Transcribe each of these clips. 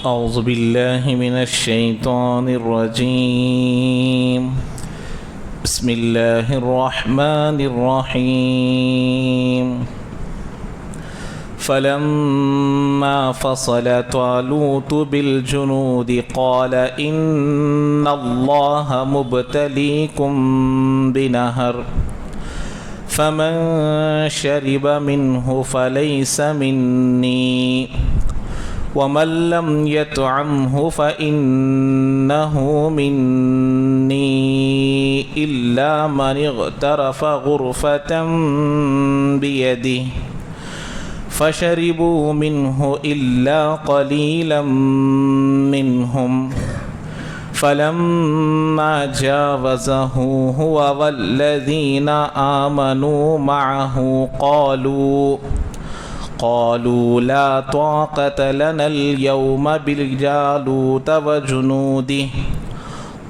أعوذ بالله من الشيطان الرجيم. بسم الله الرحمن الرحيم. فلما فصل طالوت بالجنود قال إن الله مبتليكم بنهر فمن شرب منه فليس مني ومن لم يطعمه فإنه مني إلا من اغترف غرفة بيده فشربوا منه إلا قليلا منهم فلما جاوزه هو والذين آمنوا معه قالوا لا طاقة لنا اليوم بجالوت وجنوده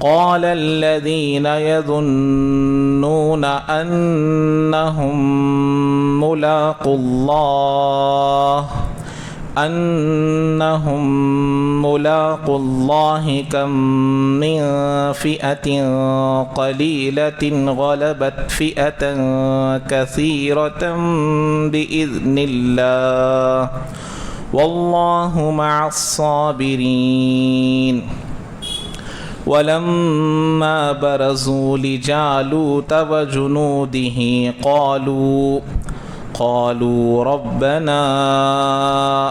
قال الذين يظنون أنهم ملاقو الله كم من فئة قليلة غلبت فئة كثيرة بإذن الله والله مع الصابرين. ولما برزوا لجالوت وجنوده قالوا ربنا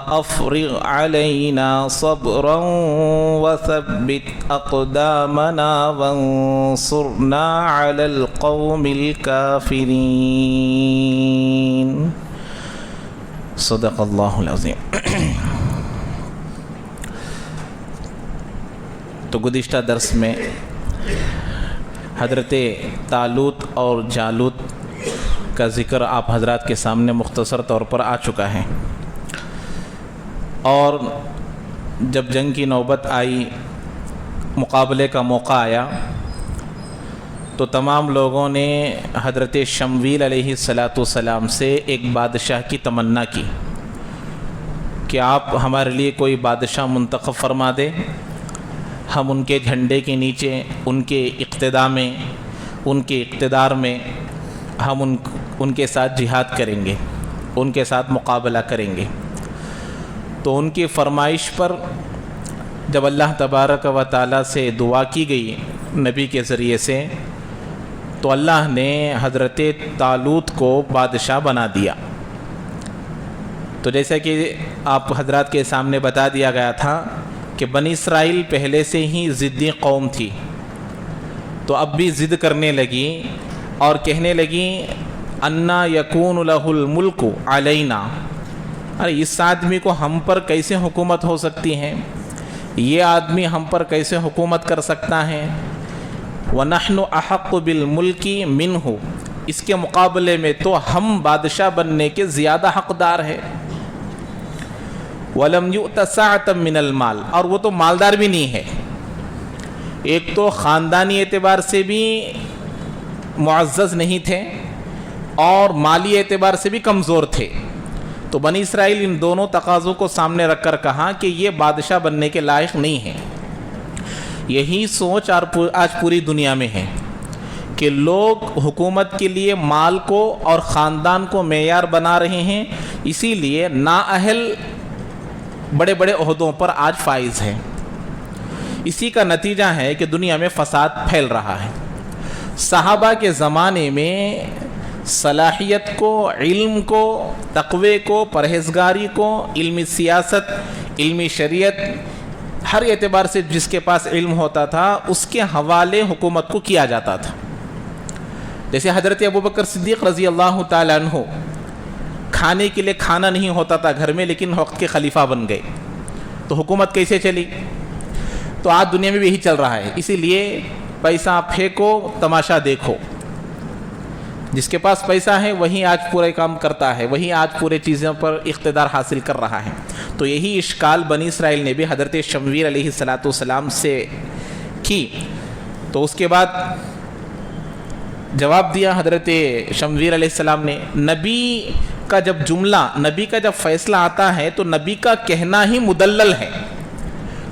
أفرغ علينا صبرا وثبت أقدامنا وانصرنا على القوم الكافرين. صدق الله العظيم. تو گزشتہ درس میں حضرت طالوت اور جالوت کا ذکر آپ حضرات کے سامنے مختصر طور پر آ چکا ہے، اور جب جنگ کی نوبت آئی، مقابلے کا موقع آیا، تو تمام لوگوں نے حضرت شمویل علیہ السلام سے ایک بادشاہ کی تمنا کی کہ آپ ہمارے لیے کوئی بادشاہ منتخب فرما دیں، ہم ان کے جھنڈے کے نیچے، ان کے اقتداء میں، ان کے اقتدار میں ہم ان کے ساتھ جہاد کریں گے، ان کے ساتھ مقابلہ کریں گے۔ تو ان کی فرمائش پر جب اللہ تبارک و تعالیٰ سے دعا کی گئی نبی کے ذریعے سے، تو اللہ نے حضرت طالوت کو بادشاہ بنا دیا۔ تو جیسا کہ آپ حضرات کے سامنے بتا دیا گیا تھا کہ بنی اسرائیل پہلے سے ہی ضدی قوم تھی، تو اب بھی ضد کرنے لگی اور کہنے لگی انا یکون لہ الملک علینا، ارے اس آدمی کو ہم پر کیسے حکومت ہو سکتی ہے، یہ آدمی ہم پر کیسے حکومت کر سکتا ہے، ونحن احق بالملک منہ، اس کے مقابلے میں تو ہم بادشاہ بننے کے زیادہ حقدار ہیں، وَلَمْ يُؤْتَ سَعَةً مِّنَ الْمَالِ، اور وہ تو مالدار بھی نہیں ہے، ایک تو خاندانی اعتبار سے بھی معزز نہیں تھے اور مالی اعتبار سے بھی کمزور تھے۔ تو بنی اسرائیل ان دونوں تقاضوں کو سامنے رکھ کر کہا کہ یہ بادشاہ بننے کے لائق نہیں ہے۔ یہی سوچ آج پوری دنیا میں ہے کہ لوگ حکومت کے لیے مال کو اور خاندان کو معیار بنا رہے ہیں، اسی لیے نااہل بڑے بڑے عہدوں پر آج فائز ہیں۔ اسی کا نتیجہ ہے کہ دنیا میں فساد پھیل رہا ہے۔ صحابہ کے زمانے میں صلاحیت کو، علم کو، تقوی کو، پرہیزگاری کو، علمی سیاست، علمی شریعت، ہر اعتبار سے جس کے پاس علم ہوتا تھا اس کے حوالے حکومت کو کیا جاتا تھا۔ جیسے حضرت ابوبکر صدیق رضی اللہ تعالیٰ عنہ، کھانے کے لیے کھانا نہیں ہوتا تھا گھر میں، لیکن وقت کے خلیفہ بن گئے، تو حکومت کیسے چلی؟ تو آج دنیا میں بھی یہی چل رہا ہے، اسی لیے پیسہ پھینکو تماشا دیکھو، جس کے پاس پیسہ ہے وہی آج پورے کام کرتا ہے، وہی آج پورے چیزوں پر اقتدار حاصل کر رہا ہے۔ تو یہی اشکال بنی اسرائیل نے بھی حضرت شمویل علیہ السلام سے کی۔ تو اس کے بعد جواب دیا حضرت شمویل علیہ السلام نے، نبی کا جب جملہ، نبی کا جب فیصلہ آتا ہے تو نبی کا کہنا ہی مدلل ہے،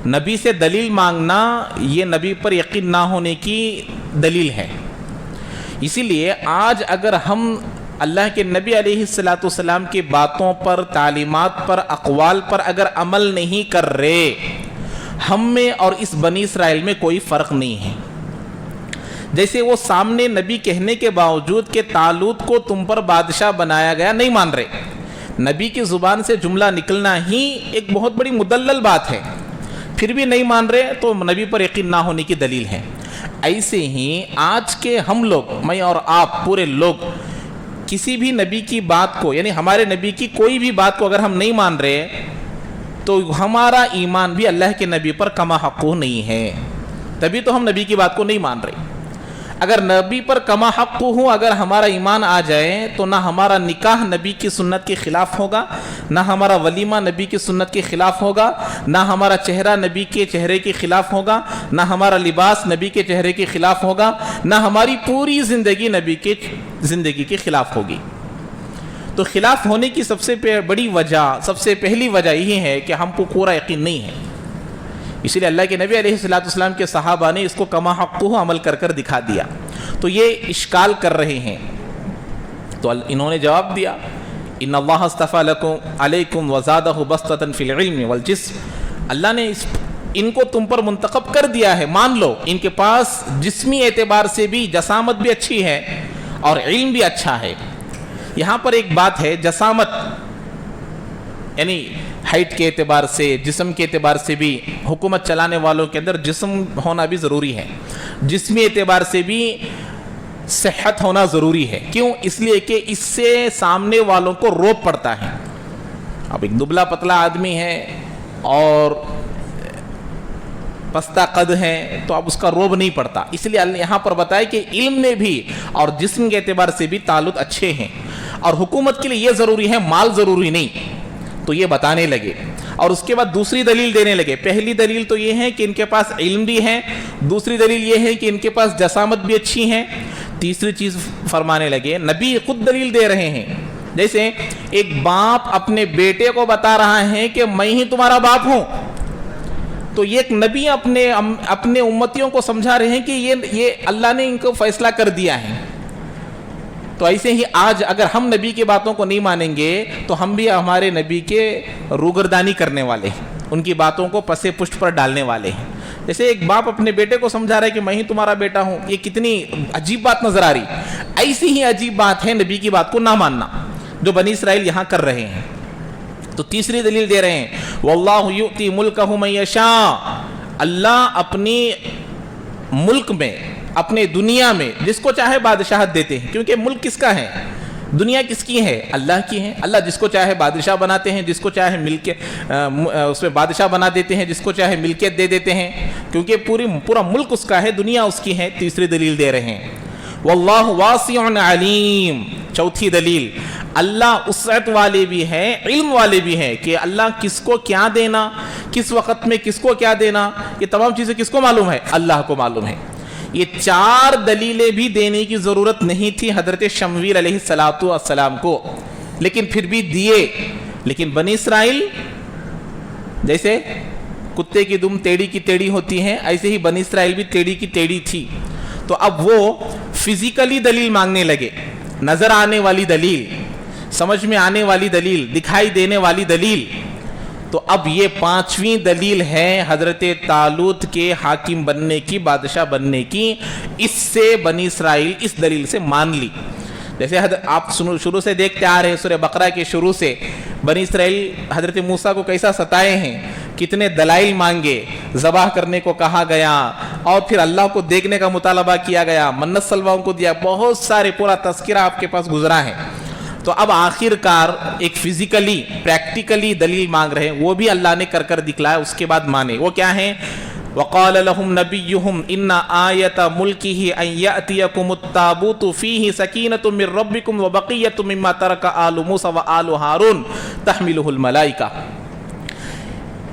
نبی سے دلیل مانگنا یہ نبی پر یقین نہ ہونے کی دلیل ہے۔ اسی لیے آج اگر ہم اللہ کے نبی علیہ الصلاۃ والسلام کی باتوں پر، تعلیمات پر، اقوال پر اگر عمل نہیں کر رہے، ہم میں اور اس بنی اسرائیل میں کوئی فرق نہیں ہے۔ جیسے وہ سامنے نبی کہنے کے باوجود کہ طالوت کو تم پر بادشاہ بنایا گیا نہیں مان رہے، نبی کی زبان سے جملہ نکلنا ہی ایک بہت بڑی مدلل بات ہے، پھر بھی نہیں مان رہے تو نبی پر یقین نہ ہونے کی دلیل ہے۔ ایسے ہی آج کے ہم لوگ، میں اور آپ پورے لوگ، کسی بھی نبی کی بات کو، یعنی ہمارے نبی کی کوئی بھی بات کو اگر ہم نہیں مان رہے تو ہمارا ایمان بھی اللہ کے نبی پر کما حقہ نہیں ہے، تبھی تو ہم نبی کی بات کو نہیں مان رہے۔ اگر نبی پر کما حق ہوں، اگر ہمارا ایمان آ جائے تو نہ ہمارا نکاح نبی کی سنت کے خلاف ہوگا، نہ ہمارا ولیمہ نبی کی سنت کے خلاف ہوگا، نہ ہمارا چہرہ نبی کے چہرے کے خلاف ہوگا، نہ ہمارا لباس نبی کے چہرے کے خلاف ہوگا، نہ ہماری پوری زندگی نبی کے زندگی کے خلاف ہوگی۔ تو خلاف ہونے کی سب سے بڑی وجہ، سب سے پہلی وجہ یہی ہے کہ ہم کو پورا یقین نہیں ہے۔ اسی لیے اللہ کے نبی علیہ السلام کے صحابہ نے اس کو کما حقہ عمل کر کر دکھا دیا۔ تو یہ اشکال کر رہے ہیں، تو انہوں نے جواب دیا، ان اللہ اصطفیٰ علیکم وزادہ بسطۃ فی العلم والجسم، اللہ نے ان کو تم پر منتخب کر دیا ہے، مان لو، ان کے پاس جسمی اعتبار سے بھی جسامت بھی اچھی ہے اور علم بھی اچھا ہے۔ یہاں پر ایک بات ہے، جسامت یعنی ہائٹ کے اعتبار سے، جسم کے اعتبار سے بھی حکومت چلانے والوں کے اندر جسم ہونا بھی ضروری ہے، جسمی اعتبار سے بھی صحت ہونا ضروری ہے۔ کیوں؟ اس لیے کہ اس سے سامنے والوں کو روب پڑتا ہے۔ اب ایک دبلا پتلا آدمی ہے اور پستہ قد ہے تو اب اس کا روب نہیں پڑتا، اس لیے یہاں پر بتایا کہ علم میں بھی اور جسم کے اعتبار سے بھی تعلق اچھے ہیں، اور حکومت کے لیے یہ ضروری ہے، مال ضروری نہیں، تو یہ بتانے لگے۔ اور اس کے بعد دوسری دلیل دینے لگے۔ پہلی دلیل تو یہ ہے کہ ان کے پاس علم بھی ہے، دوسری دلیل یہ ہے کہ ان کے پاس جسامت بھی اچھی ہے، تیسری چیز فرمانے لگے، نبی خود دلیل دے رہے ہیں۔ جیسے ایک باپ اپنے بیٹے کو بتا رہا ہے کہ میں ہی تمہارا باپ ہوں، تو یہ ایک نبی اپنے امتیوں کو سمجھا رہے ہیں کہ یہ اللہ نے ان کو فیصلہ کر دیا ہے۔ تو ایسے ہی آج اگر ہم نبی کی باتوں کو نہیں مانیں گے تو ہم بھی ہمارے نبی کے روگردانی کرنے والے ہیں، ان کی باتوں کو پسے پشت پر ڈالنے والے ہیں۔ جیسے ایک باپ اپنے بیٹے کو سمجھا رہا ہے کہ میں ہی تمہارا بیٹا ہوں، یہ کتنی عجیب بات نظر آ رہی، ایسی ہی عجیب بات ہے نبی کی بات کو نہ ماننا، جو بنی اسرائیل یہاں کر رہے ہیں۔ تو تیسری دلیل دے رہے ہیں، واللہ یؤتی ملکہ من یشاء، اللہ اپنی ملک میں، اپنے دنیا میں جس کو چاہے بادشاہت دیتے ہیں، کیونکہ ملک کس کا ہے، دنیا کس کی ہے، اللہ کی ہے۔ اللہ جس کو چاہے بادشاہ بناتے ہیں، جس کو چاہے اس میں بادشاہ بنا دیتے ہیں، جس کو چاہے ملکیت دے دیتے ہیں، کیونکہ پورا ملک اس کا ہے، دنیا اس کی ہے۔ تیسری دلیل دے رہے ہیں، واللہ واسع علیم۔ چوتھی دلیل، اللہ وسعت والے بھی ہیں، علم والے بھی ہیں، کہ اللہ کس کو کیا دینا، کس وقت میں کس کو کیا دینا، یہ تمام چیزیں کس کو معلوم ہے، اللہ کو معلوم ہے۔ یہ چار دلیلیں بھی دینے کی ضرورت نہیں تھی حضرت شمویل علیہ السلام کو، لیکن پھر بھی دیے۔ لیکن بنی اسرائیل، جیسے کتے کی دم ٹیڑھی کی ٹیڑھی ہوتی ہے، ایسے ہی بنی اسرائیل بھی ٹیڑھی کی ٹیڑھی تھی، تو اب وہ فزیکلی دلیل مانگنے لگے، نظر آنے والی دلیل، سمجھ میں آنے والی دلیل، دکھائی دینے والی دلیل۔ تو اب یہ پانچویں دلیل ہے حضرت طالوت کے حاکم بننے کی، بادشاہ بننے کی۔ اس سے بنی اسرائیل اس دلیل سے مان لی۔ جیسے آپ شروع سے دیکھتے آ رہے ہیں، سورہ بقرہ کے شروع سے بنی اسرائیل حضرت موسیٰ کو کیسا ستائے ہیں، کتنے دلائل مانگے، ذبح کرنے کو کہا گیا، اور پھر اللہ کو دیکھنے کا مطالبہ کیا گیا، منت سلوا ان کو دیا، بہت سارے پورا تذکرہ آپ کے پاس گزرا ہے۔ تو اب آخر کار ایک فزیکلی، پریکٹیکلی دلیل مانگ رہے ہیں، وہ بھی اللہ نے کر دکھلایا، اس کے بعد مانے۔ وہ کیا ہے؟ وقال لهم نبيهم ان آية ملكه ان يأتيكم التابوت فيه سكينة من ربكم وبقية مما ترك آل موسى وآل هارون تحمله الملائكة۔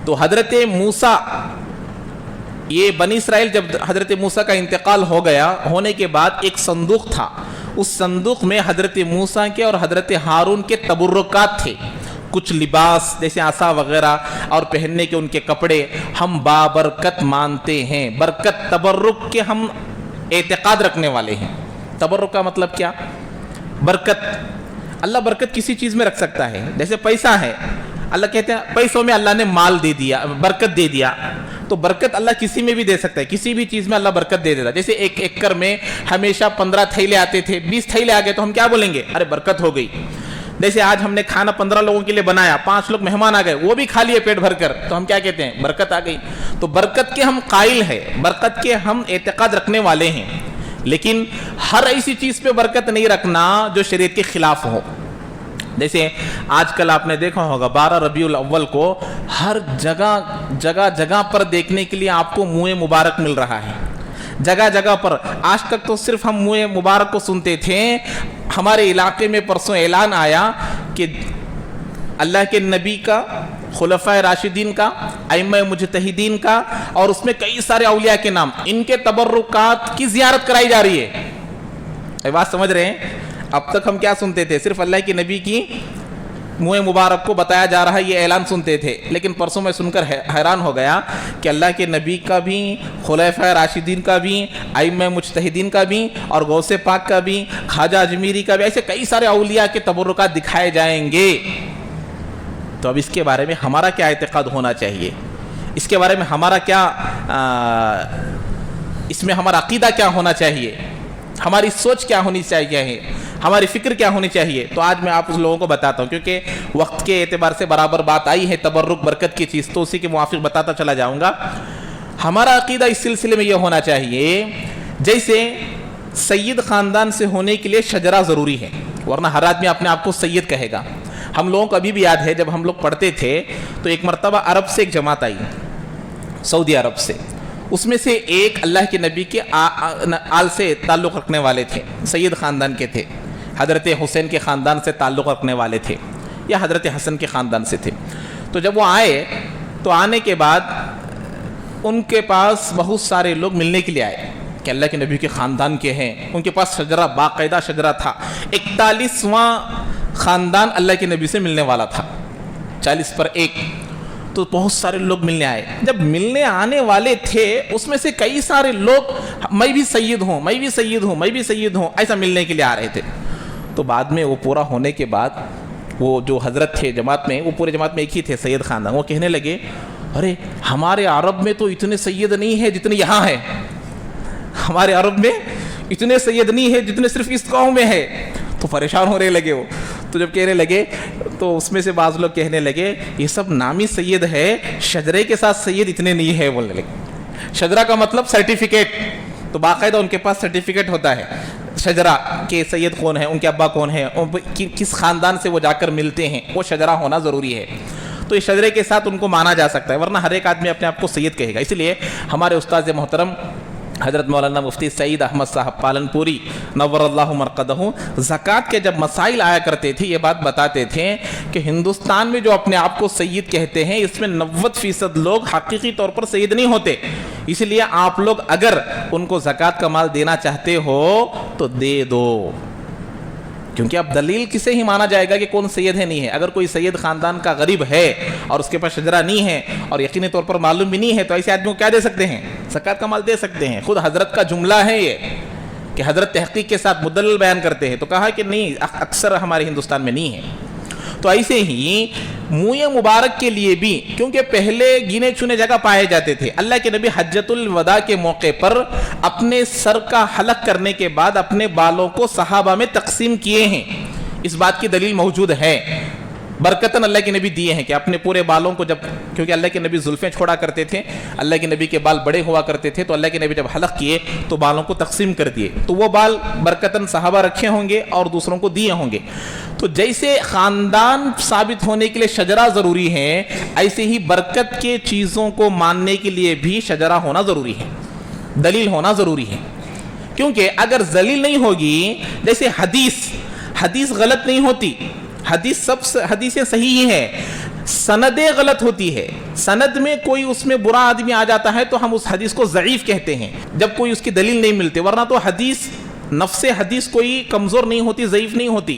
تو حضرت موسیٰ، یہ بنی اسرائیل جب حضرت موسیٰ کا انتقال ہو گیا، ہونے کے بعد ایک صندوق تھا، اس صندوق میں حضرت موسیٰ کے اور حضرت ہارون کے تبرکات تھے، کچھ لباس جیسے عصا وغیرہ اور پہننے کے ان کے کپڑے ہم بابرکت مانتے ہیں. برکت تبرک کے ہم اعتقاد رکھنے والے ہیں. تبرک کا مطلب کیا؟ برکت. اللہ برکت کسی چیز میں رکھ سکتا ہے. جیسے پیسہ ہے, اللہ کہتے ہیں پیسوں میں اللہ نے مال دے دیا, برکت دے دیا. تو برکت اللہ کسی میں بھی دے سکتا ہے, کسی بھی چیز میں اللہ برکت دے دیتا. جیسے ایک ایکڑ میں ہمیشہ 15 تھیلے آتے تھے, 20 تھیلے آ گئے تو ہم کیا بولیں گے؟ ارے برکت ہو گئی. جیسے آج ہم نے کھانا 15 لوگوں کے لیے بنایا, 5 لوگ مہمان آ گئے, وہ بھی کھا لیے پیٹ بھر کر, تو ہم کیا کہتے ہیں؟ برکت آ گئی. تو برکت کے ہم قائل ہیں, برکت کے ہم اعتقاد رکھنے والے ہیں. لیکن ہر ایسی چیز پہ برکت نہیں رکھنا جو شریعت کے خلاف ہو. جیسے آج کل آپ نے دیکھا ہوگا 12 ربیع الاول کو ہر جگہ پر دیکھنے کے لیے آپ کو منہ مبارک مل رہا ہے. جگہ جگہ پر. آج تک تو صرف ہم منہ مبارک کو سنتے تھے. ہمارے علاقے میں پرسوں اعلان آیا کہ اللہ کے نبی کا, خلفائے راشدین کا, ائمہ مجتہدین کا, اور اس میں کئی سارے اولیاء کے نام, ان کے تبرکات کی زیارت کرائی جا رہی ہے. یہ بات سمجھ رہے ہیں؟ اب تک ہم کیا سنتے تھے؟ صرف اللہ کے نبی کی منہ مبارک کو بتایا جا رہا ہے, یہ اعلان سنتے تھے. لیکن پرسوں میں سن کر حیران ہو گیا کہ اللہ کے نبی کا بھی, خلفائے راشدین کا بھی, ائمہ مجتہدین کا بھی, اور غوث پاک کا بھی, خواجہ اجمیری کا بھی, ایسے کئی سارے اولیاء کے تبرکات دکھائے جائیں گے. تو اب اس کے بارے میں ہمارا کیا اعتقاد ہونا چاہیے؟ اس کے بارے میں ہمارا کیا, اس میں ہمارا عقیدہ کیا ہونا چاہیے؟ ہماری سوچ کیا ہونی چاہیے؟ ہماری فکر کیا ہونی چاہیے؟ تو آج میں آپ اس لوگوں کو بتاتا ہوں, کیونکہ وقت کے اعتبار سے برابر بات آئی ہے تبرک برکت کی چیز, تو اسی کے موافق بتاتا چلا جاؤں گا. ہمارا عقیدہ اس سلسلے میں یہ ہونا چاہیے, جیسے سید خاندان سے ہونے کے لیے شجرہ ضروری ہے, ورنہ ہر آدمی اپنے آپ کو سید کہے گا. ہم لوگوں کو ابھی بھی یاد ہے جب ہم لوگ پڑھتے تھے تو ایک مرتبہ عرب سے ایک جماعت آئی, سعودی عرب سے. اس میں سے ایک اللہ کے نبی کے آل سے تعلق رکھنے والے تھے, سید خاندان کے تھے, حضرت حسین کے خاندان سے تعلق رکھنے والے تھے, یا حضرت حسن کے خاندان سے تھے. تو جب وہ آئے تو آنے کے بعد ان کے پاس بہت سارے لوگ ملنے کے لیے آئے کہ اللہ کے نبی کے خاندان کے ہیں. ان کے پاس شجرہ, باقاعدہ شجرہ تھا. 41واں خاندان اللہ کے نبی سے ملنے والا تھا, 40 پر 1. تو بہت سارے لوگ ملنے آئے. جب ملنے آنے والے تھے اس میں سے کئی سارے لوگ میں بھی سید ہوں, میں بھی سید ہوں, میں بھی سید ہوں, ایسا ملنے کے لیے آ رہے تھے. تو بعد میں وہ پورا ہونے کے بعد وہ جو حضرت تھے جماعت میں, وہ پورے جماعت میں ایک ہی تھے سید خاندان, وہ کہنے لگے ارے ہمارے عرب میں تو اتنے سید نہیں ہے جتنے یہاں ہیں, ہمارے عرب میں اتنے سید نہیں ہے جتنے صرف اس قوم میں ہے. تو پریشان ہونے لگے وہ. تو جب کہنے لگے تو اس میں سے بعض لوگ کہنے لگے یہ سب نامی سید ہے, شجرے کے ساتھ سید اتنے نہیں ہے بولنے لگے. شجرہ کا مطلب سرٹیفکیٹ, تو باقاعدہ ان کے پاس سرٹیفکیٹ ہوتا ہے شجرہ کہ سید کون ہے, ان کے ابا کون ہے, کس خاندان سے وہ جا کر ملتے ہیں, وہ شجرہ ہونا ضروری ہے. تو اس شجرے کے ساتھ ان کو مانا جا سکتا ہے, ورنہ ہر ایک آدمی اپنے آپ کو سید کہے گا. اس لیے ہمارے استاد محترم حضرت مولانا مفتی سعید احمد صاحب پالن پوری نور اللہ مرقدہ زکوٰۃ کے جب مسائل آیا کرتے تھے یہ بات بتاتے تھے کہ ہندوستان میں جو اپنے آپ کو سید کہتے ہیں اس میں 90% لوگ حقیقی طور پر سید نہیں ہوتے. اس لیے آپ لوگ اگر ان کو زکوٰۃ کا مال دینا چاہتے ہو تو دے دو, کیونکہ اب دلیل کسے ہی مانا جائے گا کہ کون سید ہے نہیں ہے. اگر کوئی سید خاندان کا غریب ہے اور اس کے پاس شجرہ نہیں ہے اور یقینی طور پر معلوم بھی نہیں ہے, تو ایسے آدمی کو کیا دے سکتے ہیں؟ زکوٰۃ کا مال دے سکتے ہیں. خود حضرت کا جملہ ہے یہ کہ حضرت تحقیق کے ساتھ مدلل بیان کرتے ہیں, تو کہا کہ نہیں, اکثر ہمارے ہندوستان میں نہیں ہے. تو ایسے ہی منہ مبارک کے لیے بھی, کیونکہ پہلے گنے چنے جگہ پائے جاتے تھے. اللہ کے نبی حجۃ الوداع کے موقع پر اپنے سر کا حلق کرنے کے بعد اپنے بالوں کو صحابہ میں تقسیم کیے ہیں. اس بات کی دلیل موجود ہے, برکتاً اللہ کے نبی دیے ہیں کہ اپنے پورے بالوں کو, جب کیونکہ اللہ کے نبی زلفیں چھوڑا کرتے تھے, اللہ کے نبی کے بال بڑے ہوا کرتے تھے, تو اللہ کے نبی جب حلق کیے تو بالوں کو تقسیم کر دیے. تو وہ بال برکتاً صحابہ رکھے ہوں گے اور دوسروں کو دیے ہوں گے. تو جیسے خاندان ثابت ہونے کے لیے شجرہ ضروری ہے, ایسے ہی برکت کے چیزوں کو ماننے کے لیے بھی شجرہ ہونا ضروری ہے, دلیل ہونا ضروری ہے. کیونکہ اگر دلیل نہیں ہوگی, جیسے حدیث غلط نہیں ہوتی, حدیثیں صحیح ہیں, سندیں غلط ہوتی ہے. سند میں کوئی اس میں برا آدمی آ جاتا ہے تو ہم اس حدیث کو ضعیف کہتے ہیں جب کوئی اس کی دلیل نہیں ملتی, ورنہ تو نفس حدیث کوئی کمزور نہیں ہوتی, ضعیف نہیں ہوتی.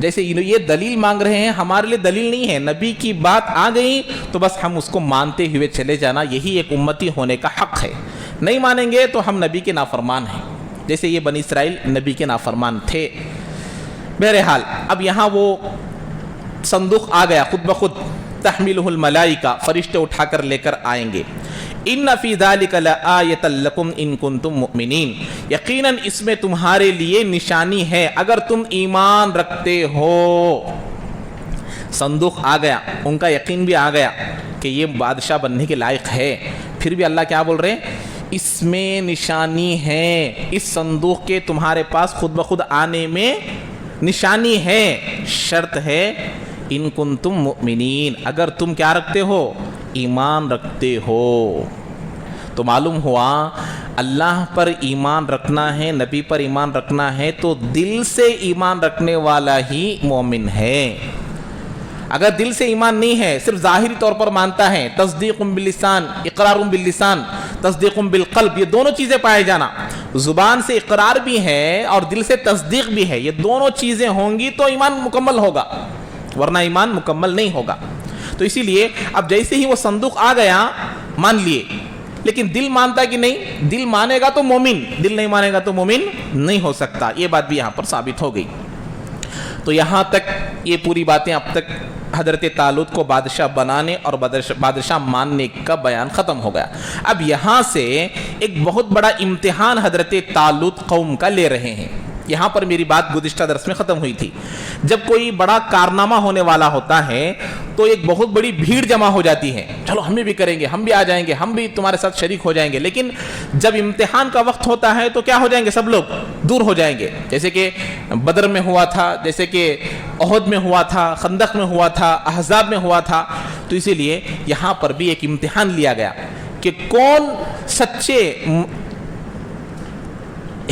جیسے یہ دلیل مانگ رہے ہیں، ہمارے لیے دلیل نہیں ہے، نبی کی بات آ گئی تو بس ہم اس کو مانتے ہوئے چلے جانا، یہی ایک امتی ہونے کا حق ہے۔ نہیں مانیں گے تو ہم نبی کے نافرمان ہیں، جیسے یہ بنی اسرائیل نبی کے نافرمان تھے۔ بہرحال اب یہاں وہ صندوق آ گیا خود بخود، تحملہ الملائکہ، فرشتے اٹھا کر لے کر آئیں گے۔ ان فی ذلک لآیۃ لکم ان کنتم مؤمنین، یقیناً اس میں تمہارے لیے نشانی ہے اگر تم ایمان رکھتے ہو۔ صندوق آ گیا، ان کا یقین بھی آ گیا کہ یہ بادشاہ بننے کے لائق ہے، پھر بھی اللہ کیا بول رہے ہیں؟ اس میں نشانی ہے، اس صندوق کے تمہارے پاس خود بخود آنے میں نشانی ہے، شرط ہے ان کنتم مؤمنین، اگر تم کیا رکھتے ہو؟ ایمان رکھتے ہو۔ تو معلوم ہوا اللہ پر ایمان رکھنا ہے، نبی پر ایمان رکھنا ہے تو دل سے ایمان رکھنے والا ہی مومن ہے۔ اگر دل سے ایمان نہیں ہے، صرف ظاہری طور پر مانتا ہے، تصدیق باللسان، اقرار باللسان، تصدیق بالقلب، یہ دونوں چیزیں پائے جانا، زبان سے اقرار بھی ہے اور دل سے تصدیق بھی ہے، یہ دونوں چیزیں ہوں گی تو ایمان مکمل ہوگا، ورنہ ایمان مکمل نہیں ہوگا۔ تو اسی لیے اب جیسے ہی وہ صندوق آ گیا مان لیے، لیکن دل مانتا کہ نہیں؟ دل مانے گا تو مومن، دل نہیں مانے گا تو مومن نہیں ہو سکتا، یہ بات بھی یہاں پر ثابت ہو گئی۔ تو یہاں تک یہ پوری باتیں اب تک حضرت طالوت کو بادشاہ بنانے اور بادشاہ ماننے کا بیان ختم ہو گیا۔ اب یہاں سے ایک بہت بڑا امتحان حضرت طالوت قوم کا لے رہے ہیں۔ یہاں پر میری بات گزشتہ درس میں ختم ہوئی تھی، جب کوئی بڑا کارنامہ ہونے والا ہوتا ہے تو ایک بہت بڑی بھیڑ جمع ہو جاتی ہے، چلو ہم بھی کریں گے، ہم بھی آ جائیں گے، ہم بھی تمہارے ساتھ شریک ہو جائیں گے، لیکن جب امتحان کا وقت ہوتا ہے تو کیا ہو جائیں گے؟ سب لوگ دور ہو جائیں گے، جیسے کہ بدر میں ہوا تھا، جیسے کہ احد میں ہوا تھا، خندق میں ہوا تھا، احزاب میں ہوا تھا۔ تو اسی لیے یہاں پر بھی ایک امتحان لیا گیا کہ کون سچے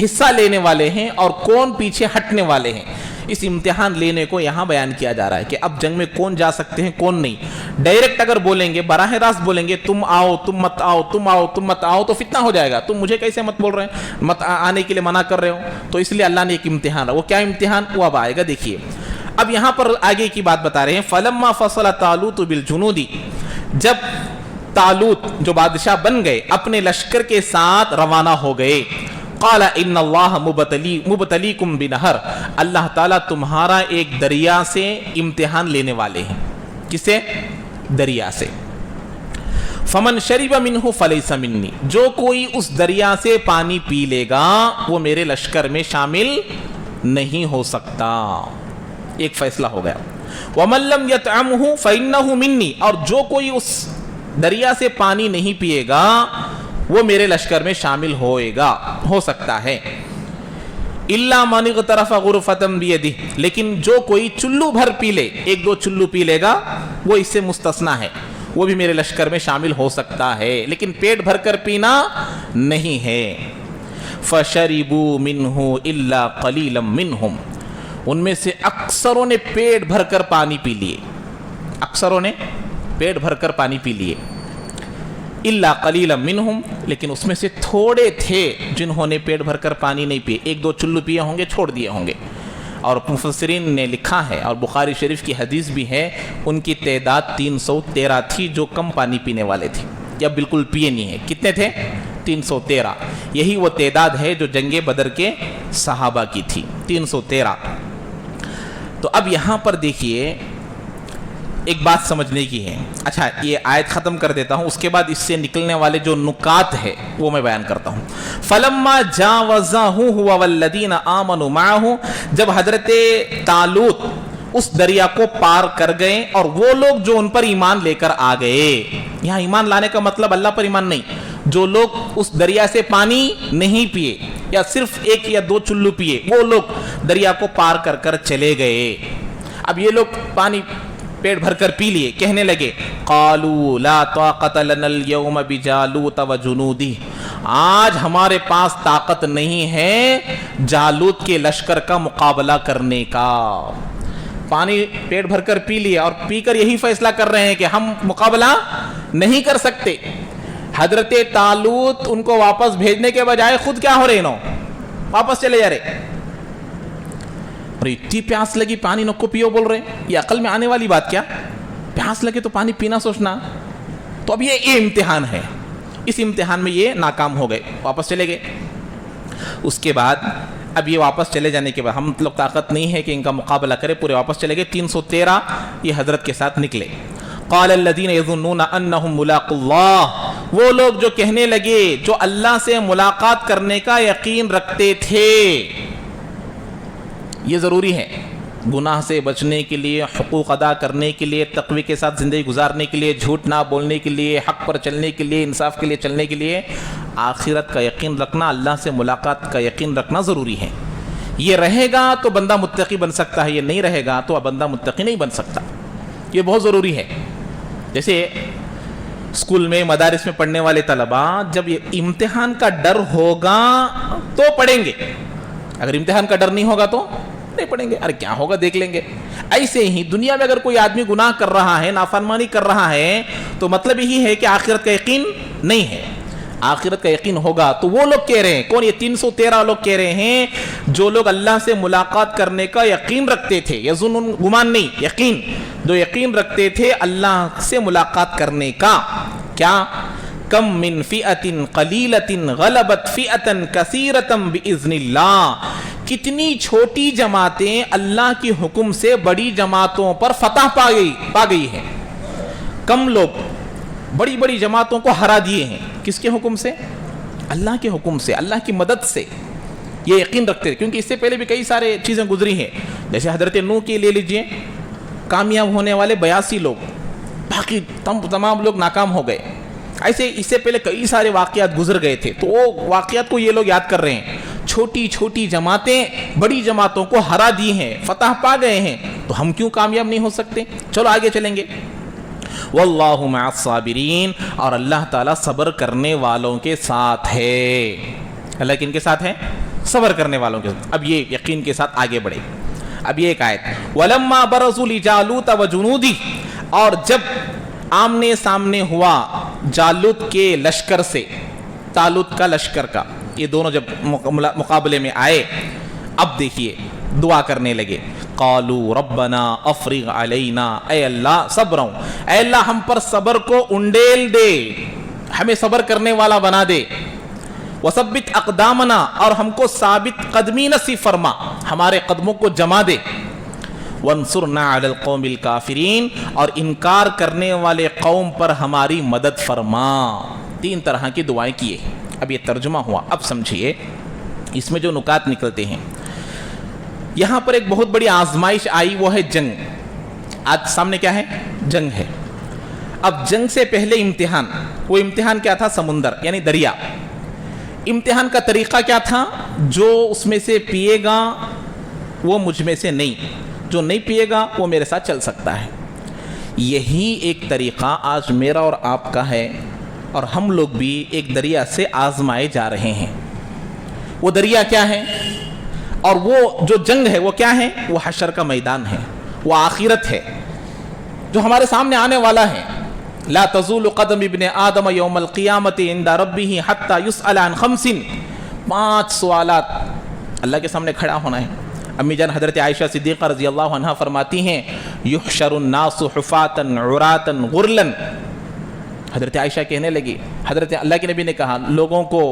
حصہ لینے والے ہیں اور کون پیچھے ہٹنے والے ہیں۔ اس امتحان لینے کو یہاں بیان کیا جا رہا ہے کہ اب جنگ میں کون جا سکتے ہیں کون نہیں۔ ڈائریکٹ اگر بولیں گے، براہ راست بولیں گے تم آؤ، تم مت آؤ، تم آؤ، تم مت آؤ، تو فتنہ ہو جائے گا، تم مجھے کیسے مت بول رہے ہیں، مت آنے کے لیے منع کر رہے ہو۔ تو اس لیے اللہ نے ایک امتحان، وہ کیا امتحان وہ اب آئے گا، دیکھیے۔ اب یہاں پر آگے کی بات بتا رہے ہیں، فلما فصل طالوت بالجنود، جب طالوت جو بادشاہ بن گئے اپنے لشکر کے ساتھ روانہ ہو گئے، قال ان اللہ مبتلیکم بنہر، اللہ تعالیٰ تمہارا ایک دریا سے امتحان لینے والے ہیں۔ کسے؟ دریا سے۔ فمن شرب منہ فلیس منی، جو کوئی اس دریا سے پانی پی لے گا وہ میرے لشکر میں شامل نہیں ہو سکتا۔ ایک فیصلہ ہو گیا۔ ومن لم یطعمہ فانہ منی، اور جو کوئی اس دریا سے پانی نہیں پیے گا وہ میرے لشکر میں شامل ہو سکتا ہے۔ الا من اغترف غرفۃ بیدہ، لیکن جو کوئی چلو بھر پی لے، ایک دو چلو پی لے گا وہ اس سے مستثنا ہے، وہ بھی میرے لشکر میں شامل ہو سکتا ہے، لیکن پیٹ بھر کر پینا نہیں ہے۔ فشربوا منہ الا قلیلا منہم، ان میں سے اکثروں نے پیٹ بھر کر پانی پی لیے، اکثروں نے پیٹ بھر کر پانی پی لیے، الا قلیلا منہم، لیکن اس میں سے تھوڑے تھے جنہوں نے پیٹ بھر کر پانی نہیں پیے، ایک دو چلو پیے ہوں گے، چھوڑ دیے ہوں گے۔ اور مفسرین نے لکھا ہے اور بخاری شریف کی حدیث بھی ہے، ان کی تعداد 313 تھی جو کم پانی پینے والے تھے یا بالکل پیے نہیں ہیں۔ کتنے تھے؟ 313۔ یہی وہ تعداد ہے جو جنگ بدر کے صحابہ کی تھی، 313۔ تو اب یہاں پر دیکھیے ایک بات سمجھنے کی ہے۔ اچھا یہ آیت ختم کر دیتا ہوں، اس کے بعد اس سے نکلنے والے جو نکات ہے وہ میں بیان کرتا ہوں۔ فلما جاوزہ هو والذین آمنوا معه، جب حضرت طالوت اس دریا کو پار کر گئے اور وہ لوگ جو ان پر ایمان لے کر آ گئے، یہاں ایمان لانے کا مطلب اللہ پر ایمان نہیں، جو لوگ اس دریا سے پانی نہیں پیے یا صرف ایک یا دو چلو پیے، وہ لوگ دریا کو پار کر کر چلے گئے۔ اب یہ لوگ پانی پیٹ بھر کر پی لیے، کہنے لگے قالوا لا طاقت لنا اليوم بجالوت وجنودہ، آج ہمارے پاس طاقت نہیں ہے جالوت کے لشکر کا مقابلہ کرنے کا۔ پانی پیٹ بھر کر پی لیا اور پی کر یہی فیصلہ کر رہے ہیں کہ ہم مقابلہ نہیں کر سکتے۔ حضرت طالوت ان کو واپس بھیجنے کے بجائے خود کیا ہو رہے نو، واپس چلے جا رہے، اور اتنی پیاس لگی پانی نکو پیو بول رہے ہیں، یہ عقل میں آنے والی بات کیا؟ پیاس لگے تو پانی پینا سوچنا. تو اب یہ امتحان ہے، اس امتحان میں یہ ناکام ہو گئے، واپس چلے گئے. اس کے بعد اب یہ واپس چلے جانے کے بعد ہم لوگ طاقت نہیں ہے کہ ان کا مقابلہ کرے، پورے واپس چلے گئے. 313 یہ حضرت کے ساتھ نکلے. قال الذين يظنون انهم ملاقو اللہ، وہ لوگ جو کہنے لگے جو اللہ سے ملاقات کرنے کا یقین رکھتے تھے. یہ ضروری ہے گناہ سے بچنے کے لیے، حقوق ادا کرنے کے لیے، تقوی کے ساتھ زندگی گزارنے کے لیے، جھوٹ نہ بولنے کے لیے، حق پر چلنے کے لیے، انصاف کے لیے چلنے کے لیے آخرت کا یقین رکھنا، اللہ سے ملاقات کا یقین رکھنا ضروری ہے. یہ رہے گا تو بندہ متقی بن سکتا ہے، یہ نہیں رہے گا تو بندہ متقی نہیں بن سکتا. یہ بہت ضروری ہے. جیسے اسکول میں، مدارس میں پڑھنے والے طلباء جب یہ امتحان کا ڈر ہوگا تو پڑھیں گے، اگر امتحان کا ڈر نہیں ہوگا تو نہیں پڑھیں گے. ارے کیا ہوگا دیکھ لیں گے. ایسے ہی دنیا میں اگر کوئی آدمی گناہ کر رہا ہے، نافرمانی کر رہا ہے، تو مطلب یہی ہے کہ آخرت کا یقین نہیں ہے. آخرت کا یقین ہوگا تو وہ لوگ کہہ رہے ہیں، کون؟ یہ 313 لوگ کہہ رہے ہیں جو لوگ اللہ سے ملاقات کرنے کا یقین رکھتے تھے. یظنون گمان نہیں، یقین، جو یقین رکھتے تھے اللہ سے ملاقات کرنے کا. کیا؟ کم من فئۃ قلیلۃ غلبت فئۃ کثیرۃ باذن اللہ، کتنی چھوٹی جماعتیں اللہ کے حکم سے بڑی جماعتوں پر فتح پا گئی ہیں. کم لوگ بڑی بڑی جماعتوں کو ہرا دیے ہیں. کس کے حکم سے؟ اللہ کے حکم سے، اللہ کی مدد سے. یہ یقین رکھتے ہیں کیونکہ اس سے پہلے بھی کئی سارے چیزیں گزری ہیں. جیسے حضرت نوح کی لے لیجئے، کامیاب ہونے والے 82 لوگ، باقی تمام لوگ ناکام ہو گئے. ایسے اس سے پہلے کئی سارے واقعات گزر گئے تھے، تو وہ واقعات کو یہ لوگ یاد کر رہے ہیں. چھوٹی چھوٹی جماعتیں بڑی جماعتوں کو ہرا دی ہیں، فتح پا گئے ہیں، تو ہم کیوں کامیاب نہیں ہو سکتے؟ چلو آگے چلیں گے. واللہ مع الصابرین، اور اللہ تعالیٰ صبر کرنے والوں کے ساتھ ہے. اللہ کن کے ساتھ ہے؟ صبر کرنے والوں کے ساتھ. اب یہ یقین کے ساتھ آگے بڑھے. اب یہ ایک آیت، وَلَمَّا بَرَزُوا لِجَالُوتَ وَجُنُودِهِ، اور جب آمنے سامنے ہوا جالوت کے لشکر سے، طالوت کا لشکر کا، یہ دونوں جب مقابلے میں آئے، اب دیکھیے دعا کرنے لگے. قالوا ربنا افرغ علینا، اے اللہ صبروں، اے اللہ ہم پر صبر کو انڈیل دے، ہمیں صبر کرنے والا بنا دے. وثبت اقدامنا، اور ہم کو ثابت قدمی نصیب فرما، ہمارے قدموں کو جما دے. وانصرنا علی القوم الکافرین، اور انکار کرنے والے قوم پر ہماری مدد فرما. 3 طرح کی دعائیں کیے. اب یہ ترجمہ ہوا. اب سمجھیے اس میں جو نکات نکلتے ہیں. یہاں پر ایک بہت بڑی آزمائش آئی، وہ ہے جنگ. آج سامنے کیا ہے؟ جنگ ہے. اب جنگ سے پہلے امتحان. وہ امتحان کیا تھا؟ سمندر یعنی دریا. امتحان کا طریقہ کیا تھا؟ جو اس میں سے پیے گا وہ مجھ میں سے نہیں، جو نہیں پیے گا وہ میرے ساتھ چل سکتا ہے. یہی ایک طریقہ آج میرا اور آپ کا ہے، اور ہم لوگ بھی ایک دریا سے آزمائے جا رہے ہیں. وہ دریا کیا ہے؟ اور وہ جو جنگ ہے وہ کیا ہے؟ وہ حشر کا میدان ہے، وہ آخرت ہے جو ہمارے سامنے آنے والا ہے. لا تزول قدم ابن آدم یوم القیامت عند ربہ حتی یسأل عن 5. 5 سوالات اللہ کے سامنے کھڑا ہونا ہے. امی جان حضرت عائشہ صدیقہ رضی اللہ عنہا فرماتی ہیں، یحشر الناس حفاتا عراتا غرلا. حضرت عائشہ کہنے لگی، حضرت اللہ کے نبی نے کہا لوگوں کو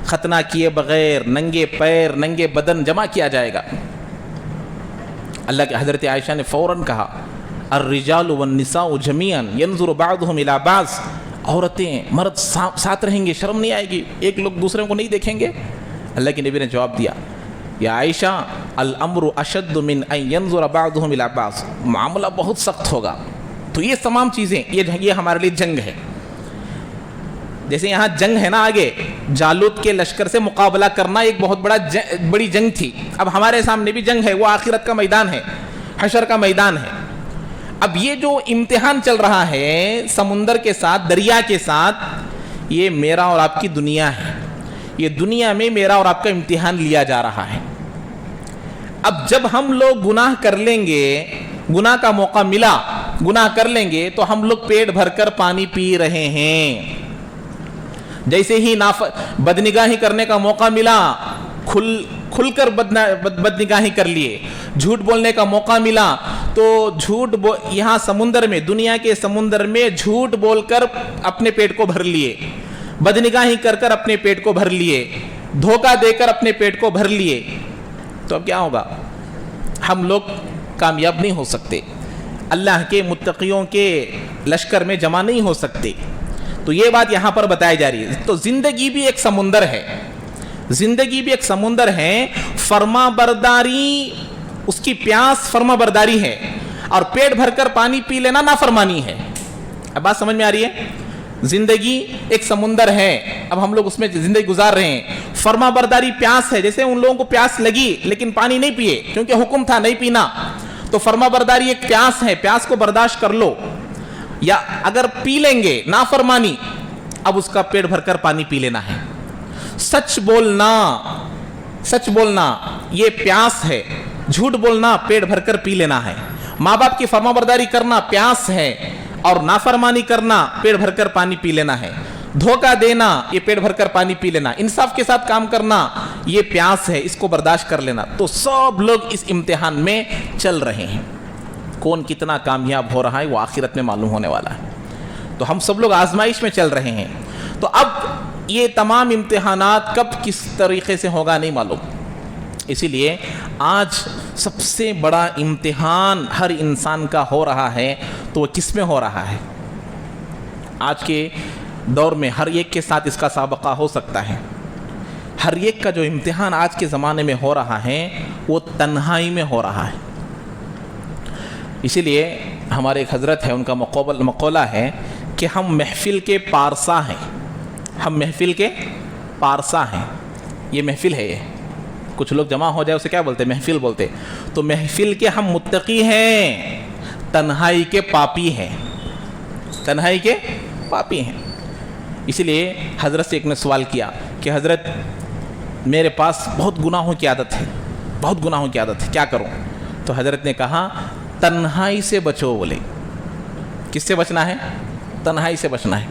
ختنہ کیے بغیر ننگے پیر ننگے بدن جمع کیا جائے گا. اللہ کے حضرت عائشہ نے فوراً کہا، الرجال والنساء جميعا ينظر بعضهم الى بعض، عورتیں مرد ساتھ رہیں گے، شرم نہیں آئے گی، ایک لوگ دوسرے کو نہیں دیکھیں گے. اللہ کے نبی نے جواب دیا، یا عائشہ الامر اشد من ان ينظر بعضهم الى بعض، معاملہ بہت سخت ہوگا. تو یہ تمام چیزیں یہ ہمارے لیے جنگ ہے. جیسے یہاں جنگ ہے نا، آگے جالوت کے لشکر سے مقابلہ کرنا ایک بہت بڑی جنگ تھی. اب ہمارے سامنے بھی جنگ ہے، وہ آخرت کا میدان ہے، حشر کا میدان ہے. اب یہ جو امتحان چل رہا ہے سمندر کے ساتھ، دریا کے ساتھ، یہ میرا اور آپ کی دنیا ہے. یہ دنیا میں میرا اور آپ کا امتحان لیا جا رہا ہے. اب جب ہم لوگ گناہ کر لیں گے، گناہ کا موقع ملا، گناہ کر لیں گے، تو ہم لوگ پیٹ بھر کر پانی پی رہے ہیں. جیسے ہی بدنگاہی کرنے کا موقع ملا، کھل کر بدنگاہی کر لیے، جھوٹ بولنے کا موقع ملا تو یہاں سمندر میں، دنیا کے سمندر میں جھوٹ بول کر اپنے پیٹ کو بھر لیے، بدنگاہی کر کر اپنے پیٹ کو بھر لیے، دھوکہ دے کر اپنے پیٹ کو بھر لیے، تو اب کیا ہوگا؟ ہم لوگ کامیاب نہیں ہو سکتے، اللہ کے متقیوں کے لشکر میں جمع نہیں ہو سکتے۔ تو یہ بات یہاں پر بتائی جا رہی ہے۔ تو زندگی بھی ایک سمندر ہے، زندگی بھی ایک سمندر ہے، فرما برداری، اس کی پیاس فرما برداری ہے، اور پیٹ بھر کر پانی پی لینا نافرمانی ہے۔ اب بات سمجھ میں آ رہی ہے؟ زندگی ایک سمندر ہے، اب ہم لوگ اس میں زندگی گزار رہے ہیں، فرما برداری پیاس ہے، جیسے ان لوگوں کو پیاس لگی لیکن پانی نہیں پیے کیونکہ حکم تھا نہیں پینا، تو فرما برداری ایک پیاس ہے، پیاس کو برداشت کر لو، یا اگر پی لیں گے نافرمانی، اب اس کا پیٹ بھر کر پانی پی لینا ہے۔ سچ بولنا، سچ بولنا یہ پیاس ہے، جھوٹ بولنا پیٹ بھر کر پی لینا ہے۔ ماں باپ کی فرما برداری کرنا پیاس ہے، اور نافرمانی کرنا پیٹ بھر کر پانی پی لینا ہے۔ دھوکہ دینا یہ پیٹ بھر کر پانی پی لینا، انصاف کے ساتھ کام کرنا یہ پیاس ہے، اس کو برداشت کر لینا۔ تو سب لوگ اس امتحان میں چل رہے ہیں، کون کتنا کامیاب ہو رہا ہے وہ آخرت میں معلوم ہونے والا ہے۔ تو ہم سب لوگ آزمائش میں چل رہے ہیں۔ تو اب یہ تمام امتحانات کب کس طریقے سے ہوگا نہیں معلوم، اسی لیے آج سب سے بڑا امتحان ہر انسان کا ہو رہا ہے، تو وہ کس میں ہو رہا ہے؟ آج کے دور میں ہر ایک کے ساتھ اس کا سابقہ ہو سکتا ہے۔ ہر ایک کا جو امتحان آج کے زمانے میں ہو رہا ہے وہ تنہائی میں ہو رہا ہے۔ اسی لیے ہمارے ایک حضرت ہے، ان کا مقولہ ہے کہ ہم محفل کے پارسا ہیں، ہم محفل کے پارسا ہیں۔ یہ محفل ہے، یہ کچھ لوگ جمع ہو جائے اسے کیا بولتے؟ محفل بولتے۔ تو محفل کے ہم متقی ہیں، تنہائی کے پاپی ہیں، تنہائی کے پاپی ہیں۔ اسی لیے حضرت سے ایک نے سوال کیا کہ حضرت میرے پاس بہت گناہوں کی عادت ہے، بہت گناہوں کی عادت ہے، کیا کروں؟ تو حضرت نے کہا تنہائی سے بچو۔ بولے کس سے بچنا ہے؟ تنہائی سے بچنا ہے۔